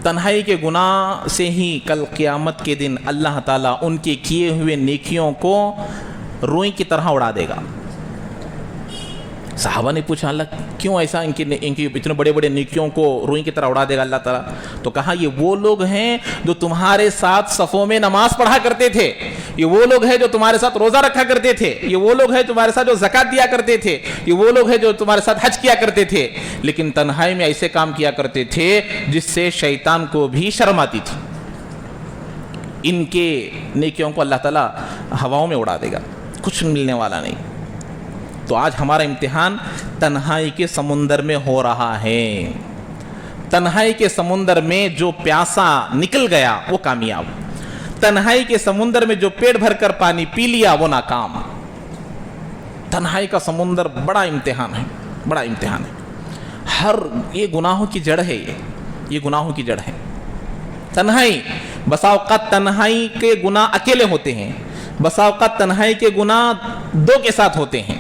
تنہائی کے گناہ سے ہی کل قیامت کے دن اللہ تعالیٰ ان کے کیے ہوئے نیکیوں کو روئی کی طرح اڑا دے گا۔ صحابہ نے پوچھا اللہ کیوں ایسا، ان کی اتنے بڑے بڑے نیکیوں کو روئی کی طرح اڑا دے گا اللہ تعالیٰ؟ تو کہا یہ وہ لوگ ہیں جو تمہارے ساتھ صفوں میں نماز پڑھا کرتے تھے، یہ وہ لوگ ہیں جو تمہارے ساتھ روزہ رکھا کرتے تھے، یہ وہ لوگ ہیں تمہارے ساتھ جو زکوٰۃ دیا کرتے تھے، یہ وہ لوگ ہیں جو تمہارے ساتھ حج کیا کرتے تھے، لیکن تنہائی میں ایسے کام کیا کرتے تھے جس سے شیطان کو بھی شرم آتی تھی۔ ان کے نیکیوں کو اللہ تعالیٰ ہواؤں میں اڑا دے گا، کچھ ملنے والا نہیں۔ تو آج ہمارا امتحان تنہائی کے سمندر میں ہو رہا ہے۔ تنہائی کے سمندر میں جو پیاسا نکل گیا وہ کامیاب، تنہائی کے سمندر میں جو پیٹ بھر کر پانی پی لیا وہ ناکام۔ تنہائی کا سمندر بڑا امتحان ہے، بڑا امتحان ہے۔ یہ گناہوں کی جڑ ہے، یہ گناہوں کی جڑ ہے تنہائی۔ بسا اوقات تنہائی کے گناہ اکیلے ہوتے ہیں، بسا اوقات تنہائی کے گناہ دو کے ساتھ ہوتے ہیں۔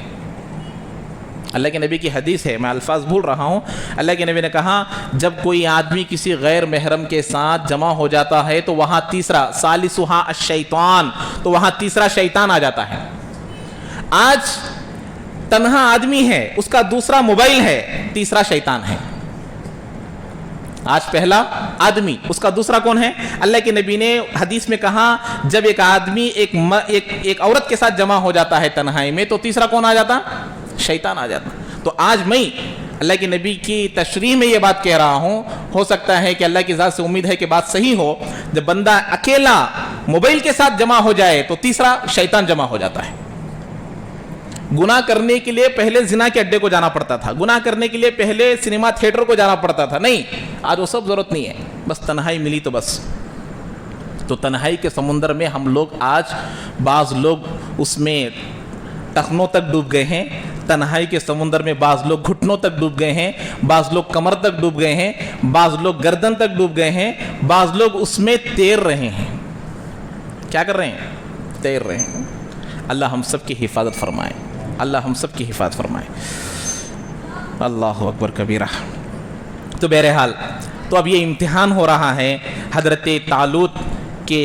اللہ کے نبی کی حدیث ہے، میں الفاظ بھول رہا ہوں، اللہ کے نبی نے کہا جب کوئی آدمی کسی غیر محرم کے ساتھ جمع ہو جاتا ہے تو وہاں تیسرا ثالثھا الشیطان، تو وہاں تیسرا شیطان آ جاتا ہے۔ آج تنہا آدمی ہے، اس کا دوسرا موبائل ہے، تیسرا شیطان ہے۔ آج پہلا آدمی، اس کا دوسرا کون ہے؟ اللہ کے نبی نے حدیث میں کہا جب ایک آدمی ایک عورت کے ساتھ جمع ہو جاتا ہے تنہائی میں تو تیسرا کون آ جاتا؟ شیطان آ جاتا۔ تو آج میں اللہ کے نبی کی تشریح میں یہ بات کہہ رہا ہوں، ہو سکتا ہے کہ اللہ کی ذات سے امید ہے کہ بات صحیح ہو، جب بندہ اکیلا موبائل کے ساتھ جمع ہو جائے تو تیسرا شیطان جمع ہو جاتا ہے۔ گناہ کرنے کے لیے پہلے زنا کے اڈے کو جانا پڑتا تھا، گناہ کرنے کے لیے پہلے سنیما تھیٹر کو جانا پڑتا تھا، نہیں، آج وہ سب ضرورت نہیں ہے، بس تنہائی ملی تو بس۔ تو تنہائی کے سمندر میں ہم لوگ آج، بعض لوگ اس میں ٹخنوں تک ڈوب گئے ہیں، تنہائی کے سمندر میں بعض لوگ گھٹنوں تک ڈوب گئے ہیں، بعض لوگ کمر تک ڈوب گئے ہیں، بعض لوگ گردن تک ڈوب گئے ہیں، بعض لوگ اس میں تیر رہے ہیں۔ کیا کر رہے ہیں؟ تیر رہے ہیں۔ اللہ ہم سب کی حفاظت فرمائے، اللہ ہم سب کی حفاظت فرمائے۔ اللہ اکبر کبیرہ۔ تو بہرحال تو اب یہ امتحان ہو رہا ہے۔ حضرت طالوت کے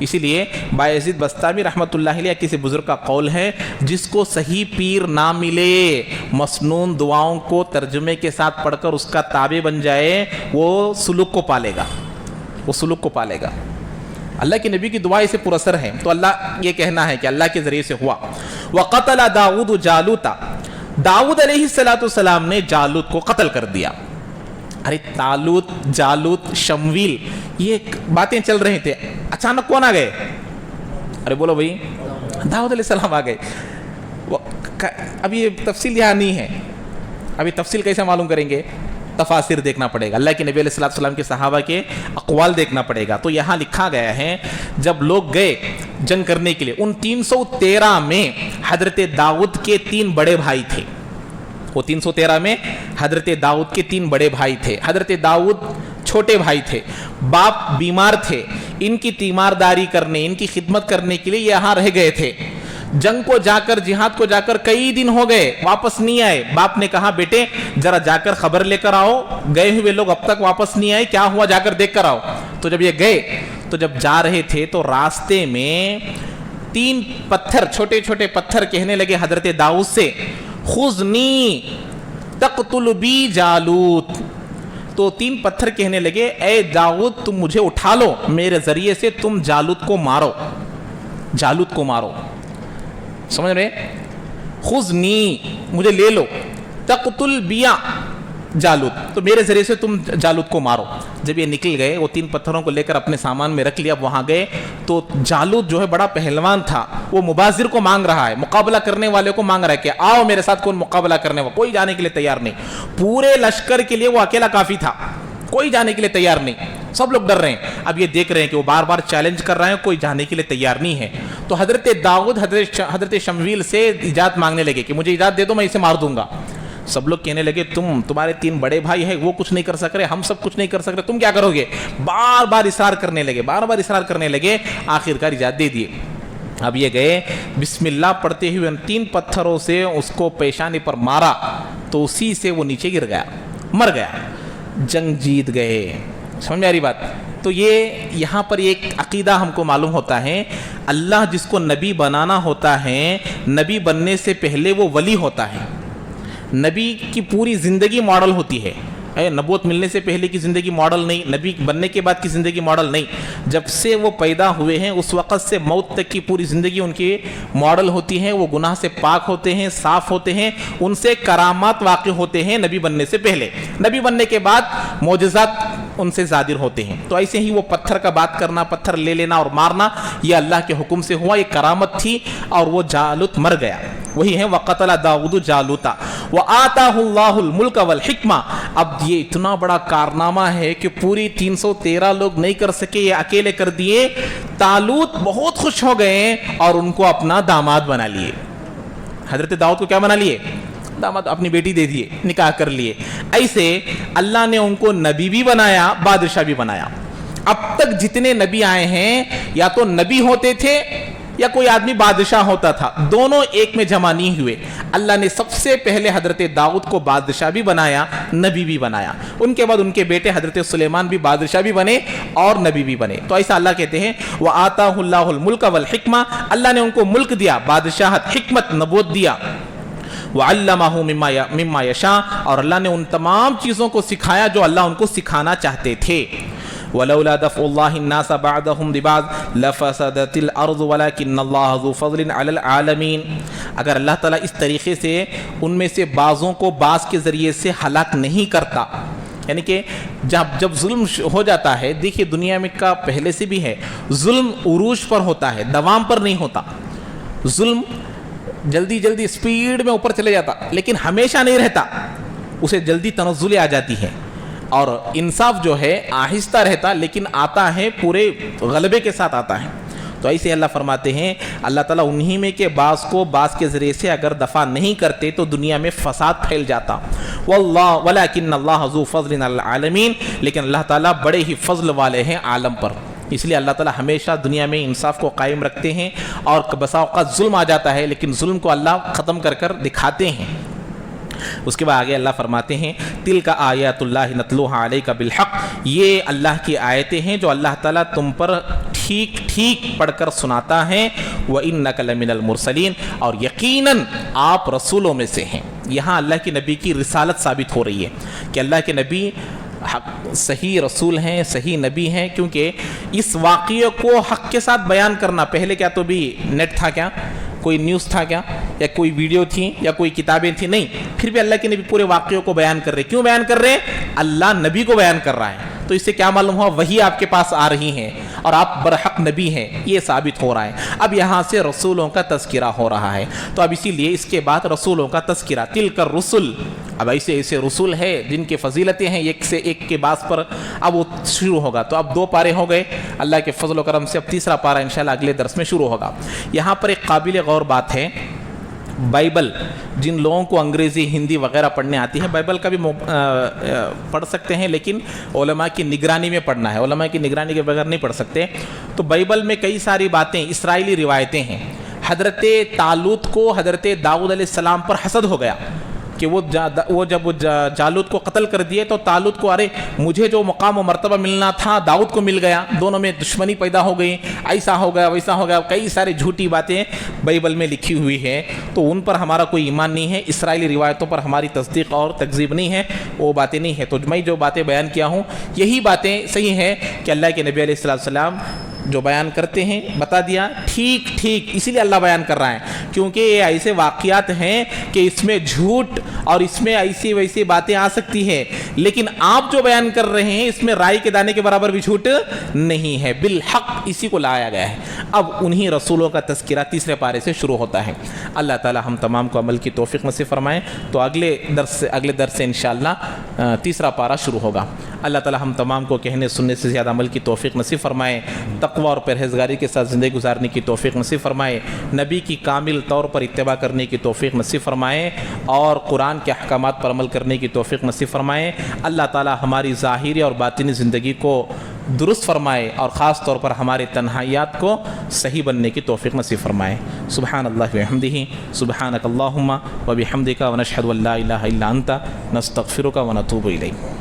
اسی لیے بایزید بستامی رحمۃ اللہ علیہ کسی بزرگ کا قول ہے، جس کو صحیح پیر نہ ملے، مسنون دعاؤں کو ترجمے کے ساتھ پڑھ کر اس کا تابع بن جائے، وہ سلوک کو پالے گا، وہ سلوک کو پالے گا۔ اللہ کے نبی کی دعا اسے پر اثر ہے، تو اللہ یہ کہنا ہے کہ اللہ کے ذریعے سے ہوا۔ وَقَتَلَ داؤد جالوتا، داؤد علیہ السلام نے جالوت کو قتل کر دیا۔ ارے تالوت، جالوت، شمویل، یہ باتیں چل رہے تھے، اچانک کون آ گئے؟ ارے بولو بھائی، داؤد علیہ السلام آ گئے۔ اب یہ تفصیل یہاں نہیں ہے، ابھی تفصیل کیسے معلوم کریں گے؟ تفاسیر دیکھنا پڑے گا، اللہ کے نبی علیہ السلام کے صحابہ کے اقوال دیکھنا پڑے گا۔ تو یہاں لکھا گیا ہے جب لوگ گئے جنگ کرنے کے لیے، ان 313 میں حضرت داؤد کے 3 بڑے بھائی تھے۔ وہ 313 میں حضرت داؤد کے 3 بڑے بھائی تھے۔ حضرت داؤد چھوٹے بھائی تھے، باپ بیمار تھے، ان کی تیمارداری کرنے، ان کی خدمت کرنے کے لیے یہاں رہ گئے تھے۔ جنگ کو جا کر، جہاد کو جا کر کئی دن ہو گئے، واپس نہیں آئے۔ باپ نے کہا بیٹے ذرا جا کر خبر لے کر آؤ، گئے ہوئے لوگ اب تک واپس نہیں آئے، کیا ہوا جا کر دیکھ کر آؤ۔ تو جب یہ گئے تو جب جا رہے تھے تو راستے میں 3 پتھر، چھوٹے چھوٹے پتھر کہنے لگے حضرت داؤد سے، خذنی تقتل بی جالوت۔ تو 3 پتھر کہنے لگے اے داؤد تم مجھے اٹھا لو، میرے ذریعے سے تم جالوت کو مارو، جالوت کو مارو۔ سمجھ رہے؟ خذنی، مجھے لے لو، تقتل بیا جالوت، تو میرے ذریعے سے تم جالوت کو مارو۔ جب یہ نکل گئے، وہ 3 پتھروں کو لے کر اپنے سامان میں رکھ لیا، وہاں گئے تو جالوت جو ہے بڑا پہلوان تھا، وہ مبازر کو مانگ رہا ہے، مقابلہ کرنے والے کو مانگ رہا ہے کہ آؤ میرے ساتھ کون مقابلہ کرنے والا، کوئی جانے کے لیے تیار نہیں۔ پورے لشکر کے لیے وہ اکیلا کافی تھا، کوئی جانے کے لیے تیار نہیں، سب لوگ ڈر رہے ہیں۔ اب یہ دیکھ رہے ہیں کہ وہ بار بار چیلنج کر رہے ہیں، کوئی جانے کے لیے تیار نہیں ہے۔ تو حضرت داؤد حضرت شمویل سے اجازت مانگنے لگے کہ مجھے اجازت دے دو، میں اسے مار دوں گا۔ سب لوگ کہنے لگے تمہارے 3 بڑے بھائی ہیں، وہ کچھ نہیں کر سک رہے، ہم سب کچھ نہیں کر سک رہے، تم کیا کرو گے؟ بار بار اصرار کرنے لگے، بار بار اصرار کرنے لگے، آخرکار اجازت دے دیے۔ اب یہ گئے بسم اللہ پڑھتے ہوئے ان 3 پتھروں سے اس کو پیشانی پر مارا، تو اسی سے وہ نیچے گر گیا، مر گیا، جنگ جیت گئے۔ سمجھ میں آ رہی بات؟ تو یہ یہاں پر ایک عقیدہ ہم کو معلوم ہوتا ہے، اللہ جس کو نبی بنانا ہوتا ہے، نبی بننے سے پہلے وہ ولی ہوتا ہے۔ نبی کی پوری زندگی ماڈل ہوتی ہے، نبوت ملنے سے پہلے کی زندگی ماڈل نہیں، نبی بننے کے بعد کی زندگی ماڈل نہیں، جب سے وہ پیدا ہوئے ہیں اس وقت سے موت تک کی پوری زندگی ان کی ماڈل ہوتی ہے۔ وہ گناہ سے پاک ہوتے ہیں، صاف ہوتے ہیں، ان سے کرامات واقع ہوتے ہیں نبی بننے سے پہلے۔ نبی بننے کے بعد معجزات ان سے ظاہر ہوتے ہیں۔ تو ایسے ہی وہ پتھر کا بات کرنا، پتھر لے لینا اور مارنا، یہ اللہ کے حکم سے ہوا، یہ کرامت تھی، اور وہ جالوت مر گیا۔ وہی ہے وَقَتَلَ داؤد جالوتا وَآتَاهُ اللَّهُ الْمُلْكَ وَالْحِكْمَةَ۔ اب یہ اتنا بڑا کارنامہ ہے کہ پوری 313 لوگ نہیں کر سکے، یہ اکیلے کر دیے۔ طالوت بہت خوش ہو گئے اور ان کو اپنا داماد بنا لیے۔ حضرت داؤد کو کیا بنا لیے؟ داماد، اپنی بیٹی دے دیے، نکاح کر لیے۔ ایسے اللہ نے ان کو نبی بھی بنایا، بادشاہ بھی بنایا۔ اب تک جتنے نبی آئے ہیں یا تو نبی ہوتے تھے یا کوئی آدمی بادشاہ ہوتا تھا، دونوں ایک میں جمع نہیں ہوئے۔ اللہ نے سب سے پہلے حضرت داؤد کو بادشاہ بھی بنایا، نبی بھی بنایا۔ ان کے بعد ان کے بیٹے حضرت سلیمان بھی بادشاہ بھی بنے اور نبی بھی بنے۔ تو ایسا اللہ کہتے ہیں وَآتَاهُ اللَّهُ الْمُلْكَ وَالْحِكْمَةَ، اللہ نے ان کو ملک دیا، بادشاہت، حکمت، نبوت دیا۔ وَعَلَّمَهُ مِمَّا يَشَاءُ، اور اللہ نے ان تمام چیزوں کو سکھایا جو اللہ ان کو سکھانا چاہتے تھے۔ وَلَوْلَا دَفْعُ اللَّهِ النَّاسَ بَعْضَهُمْ بِبَعْضٍ لَفَسَدَتِ الْأَرْضُ وَلَكِنَّ اللَّهَ ذُو فَضْلٍ عَلَى الْعَالَمِينَ، اگر اللہ تعالیٰ اس طریقے سے ان میں سے بعضوں کو بعض کے ذریعے سے ہلاک نہیں کرتا، یعنی کہ جب ظلم ہو جاتا ہے، دیکھیے دنیا میں کا پہلے سے بھی ہے، ظلم عروج پر ہوتا ہے، دوام پر نہیں ہوتا۔ ظلم جلدی جلدی سپیڈ میں اوپر چلے جاتا، لیکن ہمیشہ نہیں رہتا، اسے جلدی تنزلیں آ جاتی ہیں۔ اور انصاف جو ہے آہستہ رہتا، لیکن آتا ہے پورے غلبے کے ساتھ آتا ہے۔ تو ایسے اللہ فرماتے ہیں اللہ تعالیٰ انہی میں کے بعض کو بعض کے ذریعے سے اگر دفع نہیں کرتے تو دنیا میں فساد پھیل جاتا۔ وَلَكِنَّ اللَّهَ ذُو فَضْلٍ عَلَى الْعَالَمِينَ، لیکن اللہ تعالیٰ بڑے ہی فضل والے ہیں عالم پر، اس لیے اللہ تعالیٰ ہمیشہ دنیا میں انصاف کو قائم رکھتے ہیں، اور بسا اوقات ظلم آ جاتا ہے لیکن ظلم کو اللہ ختم کر کر دکھاتے ہیں۔ اس کے بعد آگے اللہ فرماتے ہیں تِلْكَ آیَاتُ اللَّهِ نَتْلُوهَا عَلَيْكَ بِالْحَقِّ، یہ اللہ کی آیتیں ہیں جو اللہ تعالیٰ تم پر ٹھیک ٹھیک پڑھ کر سناتا ہے وَإِنَّكَ لَمِنَ الْمُرْسَلِينَ، اور یقیناً آپ رسولوں میں سے ہیں۔ یہاں اللہ کے نبی کی رسالت ثابت ہو رہی ہے کہ اللہ کے نبی حق صحیح رسول ہیں، صحیح نبی ہیں، کیونکہ اس واقعے کو حق کے ساتھ بیان کرنا، پہلے کیا تو بھی نیٹ تھا کیا، کوئی نیوز تھا کیا، یا کوئی ویڈیو تھی، یا کوئی کتابیں تھیں، نہیں، پھر بھی اللہ کے نبی پورے واقعے کو بیان کر رہے۔ کیوں بیان کر رہے ہیں؟ اللہ نبی کو بیان کر رہا ہے، تو اس سے کیا معلوم ہوا؟ وہی آپ کے پاس آ رہی ہیں اور آپ برحق نبی ہیں، یہ ثابت ہو رہا ہے۔ اب یہاں سے رسولوں کا تذکرہ ہو رہا ہے، تو اب اسی لیے اس کے بعد رسولوں کا تذکرہ، تلک الرسل، اب ایسے ایسے رسول ہے جن کی فضیلتیں ہیں ایک سے ایک کے بعد پر، اب وہ شروع ہوگا۔ تو اب 2 پارے ہو گئے اللہ کے فضل و کرم سے، اب تیسرا پارہ انشاءاللہ اگلے درس میں شروع ہوگا۔ یہاں پر ایک قابل غور بات ہے، بائبل جن لوگوں کو انگریزی ہندی وغیرہ پڑھنے آتی ہے، بائبل کا بھی پڑھ سکتے ہیں، لیکن علماء کی نگرانی میں پڑھنا ہے، علماء کی نگرانی کے بغیر نہیں پڑھ سکتے۔ تو بائبل میں کئی ساری باتیں اسرائیلی روایتیں ہیں۔ حضرت طالوت کو حضرت داؤد علیہ السلام پر حسد ہو گیا کہ وہ جب جالوت کو قتل کر دیے تو طالوت کو ارے مجھے جو مقام و مرتبہ ملنا تھا داؤد کو مل گیا، دونوں میں دشمنی پیدا ہو گئی، ایسا ہو گیا ویسا ہو گیا، کئی ساری جھوٹی باتیں بائبل میں لکھی ہوئی ہے، تو ان پر ہمارا کوئی ایمان نہیں ہے، اسرائیلی روایتوں پر ہماری تصدیق اور تکذیب نہیں ہے، وہ باتیں نہیں ہے۔ تو میں جو باتیں بیان کیا ہوں یہی باتیں صحیح ہیں کہ اللہ کے نبی علیہ السلام جو بیان کرتے ہیں، بتا دیا ٹھیک ٹھیک، اسی لیے اللہ بیان کر رہا ہے کیونکہ یہ ایسے واقعات ہیں کہ اس میں جھوٹ اور اس میں ایسی ویسی باتیں آ سکتی ہے، لیکن آپ جو بیان کر رہے ہیں اس میں رائی کے دانے کے برابر بھی جھوٹ نہیں ہے، بالحق اسی کو لایا گیا ہے۔ اب انہی رسولوں کا تذکرہ تیسرے پارے سے شروع ہوتا ہے۔ اللہ تعالی ہم تمام کو عمل کی توفیق نصیب فرمائے۔ تو اگلے درس سے انشاءاللہ تیسرا پارہ شروع ہوگا۔ اللہ تعالی ہم تمام کو کہنے سننے سے زیادہ عمل کی توفیق نصیب فرمائے، تقوی اور پرہیزگاری کے ساتھ زندگی گزارنے کی توفیق نصیب فرمائے، نبی کی کامل طور پر اتباع کرنے کی توفیق نصیب فرمائے، اور قرآن کے احکامات پر عمل کرنے کی توفیق نصیب فرمائے۔ اللہ تعالی ہماری ظاہری اور باطنی زندگی کو درست فرمائے، اور خاص طور پر ہمارے تنہائیات کو صحیح بننے کی توفیق نصیب فرمائے۔ سبحان اللہ وبحمدہ، سبحانک اللہم وبحمدک، ونشہد ان لا الہ الا انت، نستغفرک ونتوب الیک۔